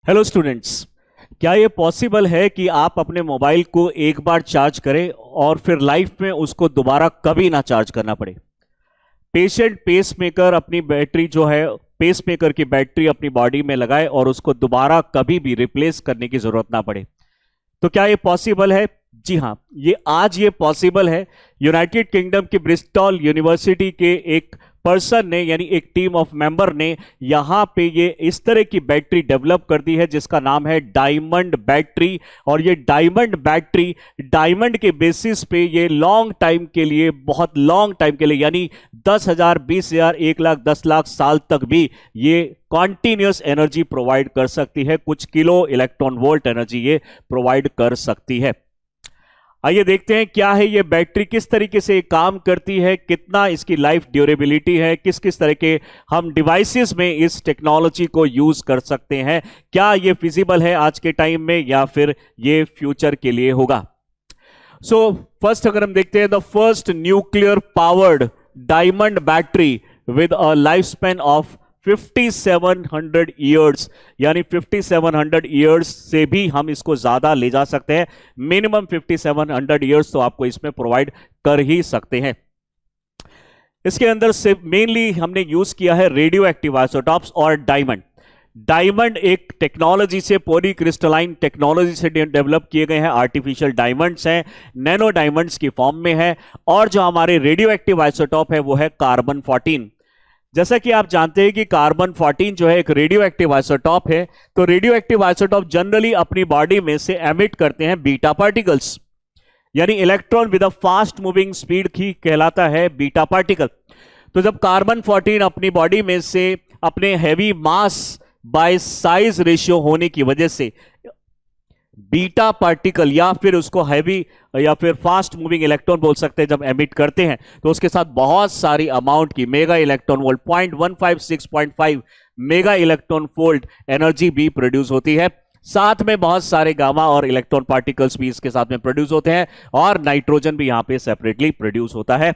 Hello students. क्या ये possible है कि आप अपने मोबाइल को एक बार चार्ज करें और फिर लाइफ में उसको दोबारा कभी ना चार्ज करना पड़े? पेशेंट पेसमेकर अपनी बैटरी जो है, पेसमेकर की बैटरी अपनी बॉडी में लगाए और उसको दोबारा कभी भी रिप्लेस करने की जरूरत ना पड़े। तो क्या ये पॉसिबल है? जी हाँ, ये पॉसिबल है। यूनाइटेड किंगडम की ब्रिस्टल यूनिवर्सिटी के एक पर्सन ने, यानी एक टीम ऑफ मेंबर ने यहां पे ये इस तरह की बैटरी डेवलप कर दी है जिसका नाम है डायमंड बैटरी। और ये डायमंड बैटरी, डायमंड के बेसिस पे ये लॉन्ग टाइम के लिए, बहुत लॉन्ग टाइम के लिए, यानी 10,000, 20,000, 1,00,000, 10,00,000 साल तक भी ये कॉन्टिन्यूस एनर्जी प्रोवाइड कर सकती है। कुछ किलो इलेक्ट्रॉन वोल्ट एनर्जी ये प्रोवाइड कर सकती है। आइए देखते हैं क्या है ये बैटरी, किस तरीके से काम करती है, कितना इसकी लाइफ ड्यूरेबिलिटी है, किस किस तरह के हम डिवाइसेस में इस टेक्नोलॉजी को यूज कर सकते हैं, क्या ये फिजिबल है आज के टाइम में या फिर ये फ्यूचर के लिए होगा। सो फर्स्ट अगर हम देखते हैं, the first nuclear powered diamond battery with a life span of 5700 years, यानी 5700 ईयर्स से भी हम इसको ज्यादा ले जा सकते हैं। मिनिमम 5700 ईयर्स तो आपको इसमें प्रोवाइड कर ही सकते हैं। इसके अंदर से मेनली हमने यूज किया है रेडियो एक्टिव आइसोटॉप्स और डायमंड। डायमंड एक टेक्नोलॉजी से, पॉली क्रिस्टलाइन टेक्नोलॉजी से डेवलप किए गए हैं, आर्टिफिशियल डायमंड्स हैं, नैनो डायमंड्स की फॉर्म में है। और जो हमारे रेडियो एक्टिव आइसोटॉप है वो है कार्बन 14। जैसा कि आप जानते हैं कि कार्बन 14 जो है एक रेडियो एक्टिव आइसोटॉप है। तो रेडियो एक्टिव आइसोटॉप जनरली अपनी बॉडी में से एमिट करते हैं बीटा पार्टिकल्स, यानी electron with a fast moving speed की कहलाता है बीटा पार्टिकल। तो जब कार्बन 14 अपनी बॉडी में से अपने heavy mass by size ratio होने की वजह से बीटा पार्टिकल या फिर उसको हैवी या फिर फास्ट मूविंग इलेक्ट्रॉन बोल सकते हैं, जब एमिट करते हैं तो उसके साथ बहुत सारी अमाउंट की mega electron volt 0.156.5 mega electron volt energy भी प्रोड्यूस होती है। साथ में बहुत सारे गामा और इलेक्ट्रॉन पार्टिकल्स भी इसके साथ में प्रोड्यूस होते हैं और नाइट्रोजन भी यहां पे सेपरेटली प्रोड्यूस होता है।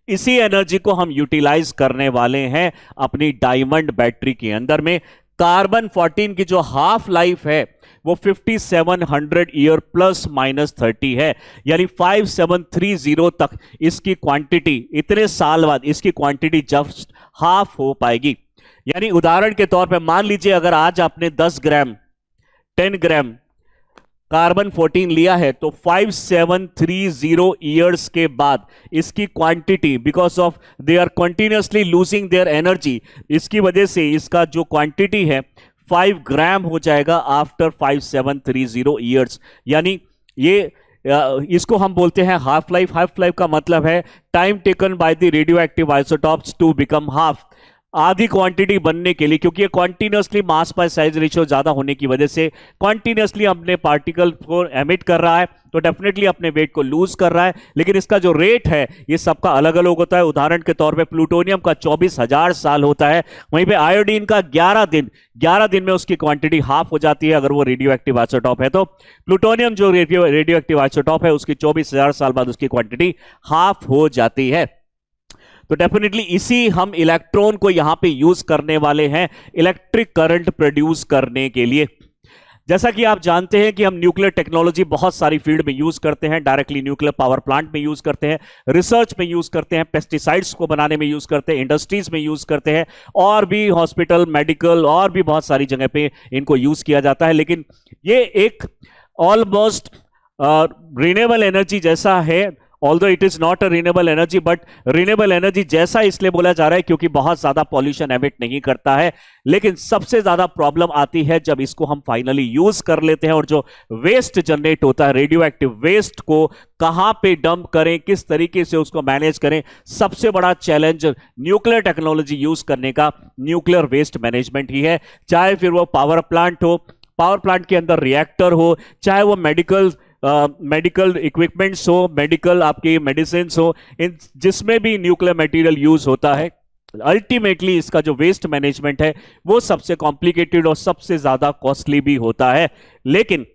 इसी एनर्जी को हम यूटिलाइज करने वाले हैं अपनी डायमंड बैटरी के अंदर में। कार्बन 14 की जो हाफ लाइफ है वो 5700 ईयर प्लस माइनस 30 है, यानी 5730 तक इसकी क्वांटिटी, इतने साल बाद इसकी क्वांटिटी जस्ट हाफ हो पाएगी। यानी उदाहरण के तौर पे मान लीजिए अगर आज आपने 10 ग्राम 10 ग्राम कार्बन 14 लिया है तो 5730 ईयर्स के बाद इसकी quantity, because of they are continuously losing their energy, इसकी वजह से इसका जो क्वांटिटी है 5 ग्राम हो जाएगा आफ्टर 5730 ईयर्स। यानी ये इसको हम बोलते हैं हाफ लाइफ। हाफ लाइफ का मतलब है time taken by the radioactive isotopes to become half, आधी क्वांटिटी बनने के लिए, क्योंकि ये continuously mass by size ratio ज्यादा होने की वजह से कॉन्टिन्यूसली अपने पार्टिकल को एमिट कर रहा है, तो डेफिनेटली अपने वेट को लूज कर रहा है। लेकिन इसका जो रेट है ये सबका अलग अलग होता है। उदाहरण के तौर पे प्लूटोनियम का 24,000 साल होता है, वहीं पे आयोडीन का 11 दिन में उसकी क्वांटिटी हाफ हो जाती है अगर वो रेडियो एक्टिव आइसोटॉप है। तो प्लूटोनियम जो रेडियो एक्टिव आइसोटॉप है उसकी 24,000 साल बाद उसकी क्वांटिटी हाफ हो जाती है। तो डेफिनेटली इसी हम इलेक्ट्रॉन को यहां पे यूज करने वाले हैं इलेक्ट्रिक करंट प्रोड्यूस करने के लिए। जैसा कि आप जानते हैं कि हम न्यूक्लियर टेक्नोलॉजी बहुत सारी फील्ड में यूज करते हैं, डायरेक्टली न्यूक्लियर पावर प्लांट में यूज करते हैं, रिसर्च में यूज करते हैं, पेस्टिसाइड्स को बनाने में यूज करते हैं, इंडस्ट्रीज में यूज करते हैं, और भी हॉस्पिटल, मेडिकल और भी बहुत सारी जगह पे इनको यूज किया जाता है। लेकिन ये एक ऑलमोस्ट रिन्यूएबल एनर्जी जैसा है, although it is not a renewable energy, but renewable energy जैसा इसलिए बोला जा रहा है क्योंकि बहुत ज्यादा पॉल्यूशन एमिट नहीं करता है। लेकिन सबसे ज्यादा प्रॉब्लम आती है जब इसको हम फाइनली यूज कर लेते हैं और जो वेस्ट जनरेट होता है, रेडियो एक्टिव वेस्ट को कहां पे डंप करें, किस तरीके से उसको मैनेज करें। सबसे बड़ा चैलेंज न्यूक्लियर टेक्नोलॉजी यूज करने का न्यूक्लियर वेस्ट मैनेजमेंट ही है। चाहे फिर वो पावर प्लांट हो, पावर प्लांट के अंदर रिएक्टर हो, चाहे वो मेडिकल इक्विपमेंट्स हो, मेडिकल आपकी मेडिसिन हो, इन जिसमें भी न्यूक्लियर मटेरियल यूज होता है, अल्टीमेटली इसका जो वेस्ट मैनेजमेंट है वो सबसे कॉम्प्लिकेटेड और सबसे ज्यादा कॉस्टली भी होता है। लेकिन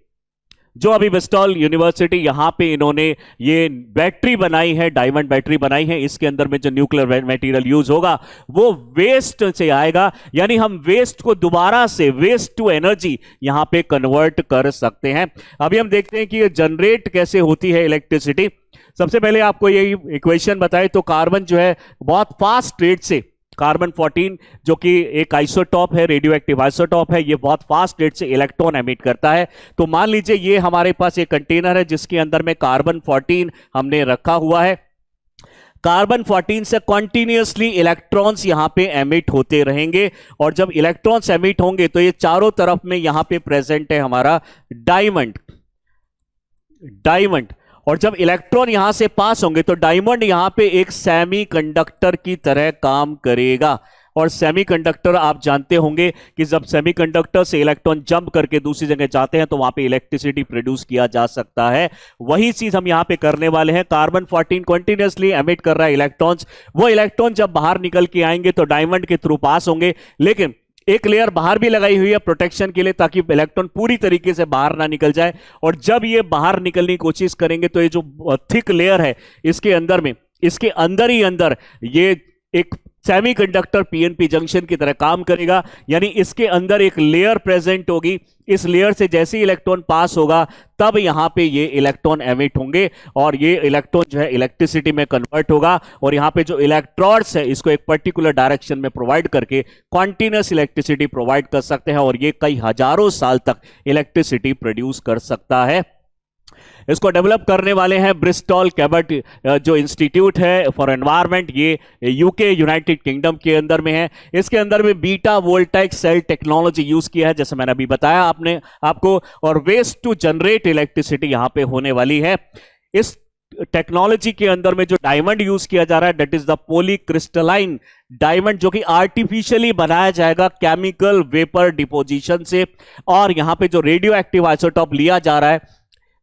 जो अभी ब्रिस्टल यूनिवर्सिटी यहां पे इन्होंने ये बैटरी बनाई है, डायमंड बैटरी बनाई है, इसके अंदर में जो न्यूक्लियर मटेरियल यूज होगा वो वेस्ट से आएगा, यानी हम वेस्ट को दोबारा से वेस्ट टू एनर्जी यहां पे कन्वर्ट कर सकते हैं। अभी हम देखते हैं कि ये जनरेट कैसे होती है इलेक्ट्रिसिटी। सबसे पहले आपको ये इक्वेशन बताए तो कार्बन जो है बहुत फास्ट रेट से, कार्बन 14 जो कि एक आइसोटॉप है, रेडियो एक्टिव आइसोटॉप है, ये बहुत फास्ट रेट से इलेक्ट्रॉन एमिट करता है। तो मान लीजिए ये हमारे पास एक कंटेनर है जिसके अंदर में कार्बन 14 हमने रखा हुआ है। कार्बन 14 से कॉन्टिन्यूसली इलेक्ट्रॉन्स यहां पे एमिट होते रहेंगे, और जब इलेक्ट्रॉन्स एमिट होंगे तो ये चारों तरफ में यहां पे प्रेजेंट है हमारा डायमंड, और जब इलेक्ट्रॉन यहां से पास होंगे तो डायमंड यहां पे एक सेमीकंडक्टर की तरह काम करेगा। और सेमीकंडक्टर आप जानते होंगे कि जब सेमीकंडक्टर से इलेक्ट्रॉन जंप करके दूसरी जगह जाते हैं तो वहां पे इलेक्ट्रिसिटी प्रोड्यूस किया जा सकता है। वही चीज हम यहां पे करने वाले हैं। कार्बन 14 कंटिन्यूअसली एमिट कर रहा है इलेक्ट्रॉन्स, वो इलेक्ट्रॉन जब बाहर निकल के आएंगे तो डायमंड के थ्रू पास होंगे, लेकिन एक लेयर बाहर भी लगाई हुई है प्रोटेक्शन के लिए ताकि इलेक्ट्रॉन पूरी तरीके से बाहर ना निकल जाए। और जब ये बाहर निकलने की कोशिश करेंगे तो ये जो थिक लेयर है इसके अंदर में, इसके अंदर ही अंदर ये एक सेमीकंडक्टर पीएनपी जंक्शन की तरह काम करेगा, यानी इसके अंदर एक लेयर प्रेजेंट होगी। इस लेयर से जैसे ही इलेक्ट्रॉन पास होगा तब यहां पे ये इलेक्ट्रॉन एमिट होंगे और ये इलेक्ट्रॉन जो है इलेक्ट्रिसिटी में कन्वर्ट होगा, और यहां पे जो इलेक्ट्रोड्स है इसको एक पर्टिकुलर डायरेक्शन में प्रोवाइड करके कॉन्टिन्यूअस इलेक्ट्रिसिटी प्रोवाइड कर सकते हैं, और ये कई हजारों साल तक इलेक्ट्रिसिटी प्रोड्यूस कर सकता है। इसको डेवलप करने वाले हैं ब्रिस्टल कैबर्ट जो इंस्टीट्यूट है फॉर एनवायरनमेंट, ये यूके यूनाइटेड किंगडम के अंदर में है। इसके अंदर में betavoltaic cell technology use किया है जैसे मैंने अभी बताया आपको, और वेस्ट टू जनरेट इलेक्ट्रिसिटी यहां पे होने वाली है। इस टेक्नोलॉजी के अंदर में जो डायमंड यूज किया जा रहा है that is the polycrystalline diamond, जो कि आर्टिफिशियली बनाया जाएगा केमिकल वेपर डिपोजिशन से। और यहां पे जो रेडियो एक्टिव आइसोटॉप लिया जा रहा है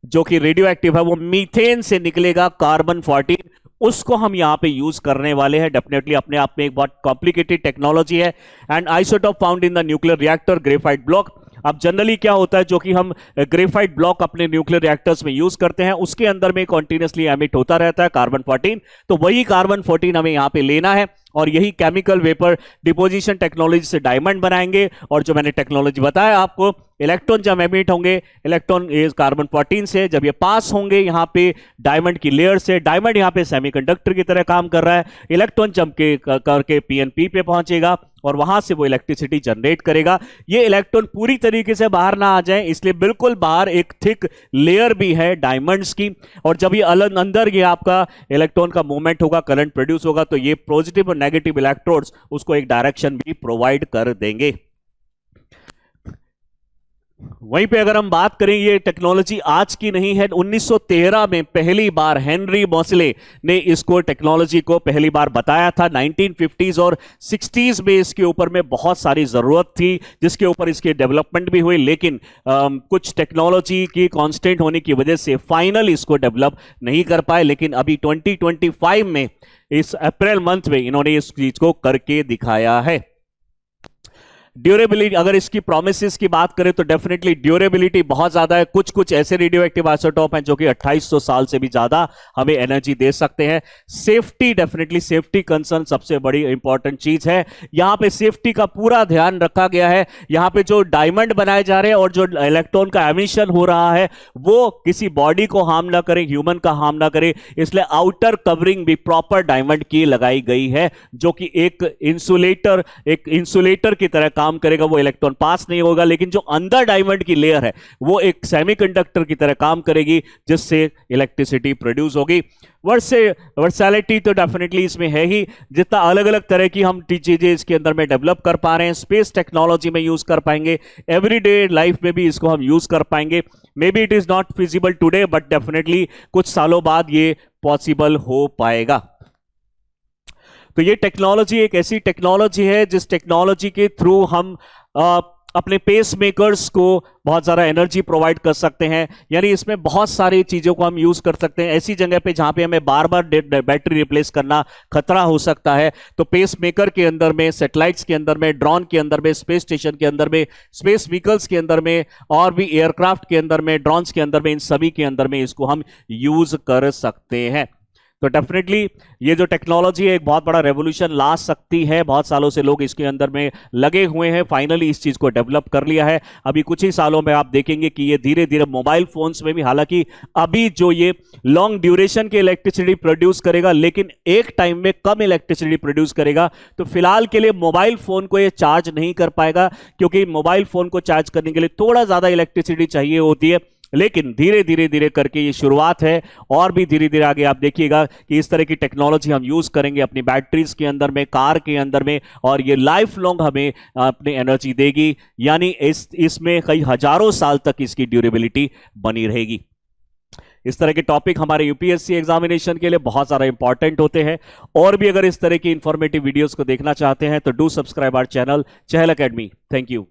जो कि रेडियो एक्टिव है वो मीथेन से निकलेगा, कार्बन 14, उसको हम यहां पे यूज करने वाले हैं। डेफिनेटली अपने आप में एक बहुत कॉम्प्लिकेटेड टेक्नोलॉजी है। And isotope found in the nuclear reactor graphite block. अब जनरली क्या होता है, जो कि हम ग्रेफाइट ब्लॉक अपने न्यूक्लियर रिएक्टर्स में यूज करते हैं उसके अंदर में कॉन्टिन्यूसली एमिट होता रहता है कार्बन 14, तो वही कार्बन 14 हमें यहां पे लेना है और यही केमिकल वेपर डिपोजिशन टेक्नोलॉजी से डायमंड बनाएंगे। और जो मैंने टेक्नोलॉजी बताया आपको, इलेक्ट्रॉन जब एमिट होंगे, इलेक्ट्रॉन इज कार्बन 14 से, जब ये पास होंगे यहां पे डायमंड की लेयर से, डायमंड यहां पे सेमीकंडक्टर की तरह काम कर रहा है, इलेक्ट्रॉन जंप के करके पीएनपी पे पहुंचेगा और वहां से वो इलेक्ट्रिसिटी जनरेट करेगा। ये इलेक्ट्रॉन पूरी तरीके से बाहर ना आ जाए इसलिए बिल्कुल बाहर एक थिक लेयर भी है डायमंड्स की, और जब ये अंदर ये आपका इलेक्ट्रॉन का मूवमेंट होगा, करंट प्रोड्यूस होगा, तो ये पॉजिटिव और नेगेटिव इलेक्ट्रोड्स उसको एक डायरेक्शन भी प्रोवाइड कर देंगे। वहीं पे अगर हम बात करें, ये टेक्नोलॉजी आज की नहीं है, 1913 में पहली बार हेनरी मोसले ने इसको टेक्नोलॉजी को पहली बार बताया था। 1950s और 60s में इसके ऊपर में बहुत सारी जरूरत थी जिसके ऊपर इसके डेवलपमेंट भी हुई, लेकिन कुछ टेक्नोलॉजी की कांस्टेंट होने की वजह से फाइनल इसको डेवलप नहीं कर पाए। लेकिन अभी 2025 में इस अप्रैल मंथ में इन्होंने इस चीज को करके दिखाया है। ड्यूरेबिलिटी, अगर इसकी प्रोमिसेस की बात करें तो डेफिनेटली ड्यूरेबिलिटी बहुत ज्यादा है। कुछ कुछ ऐसे रेडियो एक्टिव आइसोटॉप हैं जो कि 2800 साल से भी ज्यादा हमें एनर्जी दे सकते हैं। सेफ्टी, डेफिनेटली सेफ्टी कंसर्न सबसे बड़ी इंपॉर्टेंट चीज है। यहां पे सेफ्टी का पूरा ध्यान रखा गया है। यहां पे जो डायमंड बनाए जा रहे हैं और जो इलेक्ट्रॉन का एमिशन हो रहा है वो किसी बॉडी को हार्म ना करे, ह्यूमन का हार्म ना करे, इसलिए आउटर कवरिंग भी प्रॉपर डायमंड की लगाई गई है जो कि एक इंसुलेटर की तरह काम करेगा। वो इलेक्ट्रॉन पास नहीं होगा, लेकिन जो अंदर डायमंड की लेयर है वो एक सेमीकंडक्टर की तरह काम करेगी जिससे इलेक्ट्रिसिटी प्रोड्यूस होगी। वर्सैलिटी तो डेफिनेटली इसमें है ही, जितना अलग अलग तरह की हम चीजें इसके अंदर में डेवलप कर पा रहे हैं, स्पेस टेक्नोलॉजी में यूज कर पाएंगे, एवरीडे लाइफ में भी इसको हम यूज कर पाएंगे। May be it is not feasible today but definitely कुछ सालों बाद ये पॉसिबल हो पाएगा। तो ये टेक्नोलॉजी एक ऐसी टेक्नोलॉजी है जिस टेक्नोलॉजी के थ्रू हम अपने पेस मेकर्स को बहुत ज़्यादा एनर्जी प्रोवाइड कर सकते हैं। यानी इसमें बहुत सारी चीज़ों को हम यूज़ कर सकते हैं ऐसी जगह पे जहाँ पे हमें बार बार बैटरी रिप्लेस करना खतरा हो सकता है। तो पेस मेकर के अंदर में, सैटेलाइट्स के अंदर में, ड्रोन के अंदर में, स्पेस स्टेशन के अंदर में, स्पेस व्हीकल्स के अंदर में, और भी एयरक्राफ्ट के अंदर में, ड्रोन्स के अंदर में, इन सभी के अंदर में इसको हम यूज कर सकते हैं। तो डेफिनेटली ये जो टेक्नोलॉजी है एक बहुत बड़ा रेवोल्यूशन ला सकती है। बहुत सालों से लोग इसके अंदर में लगे हुए हैं, फाइनली इस चीज को डेवलप कर लिया है। अभी कुछ ही सालों में आप देखेंगे कि ये धीरे धीरे मोबाइल फोन्स में भी, हालांकि अभी जो ये लॉन्ग ड्यूरेशन की इलेक्ट्रिसिटी प्रोड्यूस करेगा लेकिन एक टाइम में कम इलेक्ट्रिसिटी प्रोड्यूस करेगा। तो फिलहाल के लिए मोबाइल फोन को ये चार्ज नहीं कर पाएगा, क्योंकि मोबाइल फोन को चार्ज करने के लिए थोड़ा ज्यादा इलेक्ट्रिसिटी चाहिए होती है। लेकिन धीरे धीरे धीरे करके ये शुरुआत है, और भी धीरे धीरे आगे आप देखिएगा कि इस तरह की टेक्नोलॉजी हम यूज करेंगे अपनी बैटरीज के अंदर में, कार के अंदर में, और ये लाइफ लॉन्ग हमें अपनी एनर्जी देगी। यानी इसमें कई हजारों साल तक इसकी ड्यूरेबिलिटी बनी रहेगी। इस तरह के टॉपिक हमारे यूपीएससी एग्जामिनेशन के लिए बहुत सारा इंपॉर्टेंट होते हैं। और भी अगर इस तरह की इंफॉर्मेटिव वीडियोस को देखना चाहते हैं तो do subscribe our channel Chahal academy. Thank you.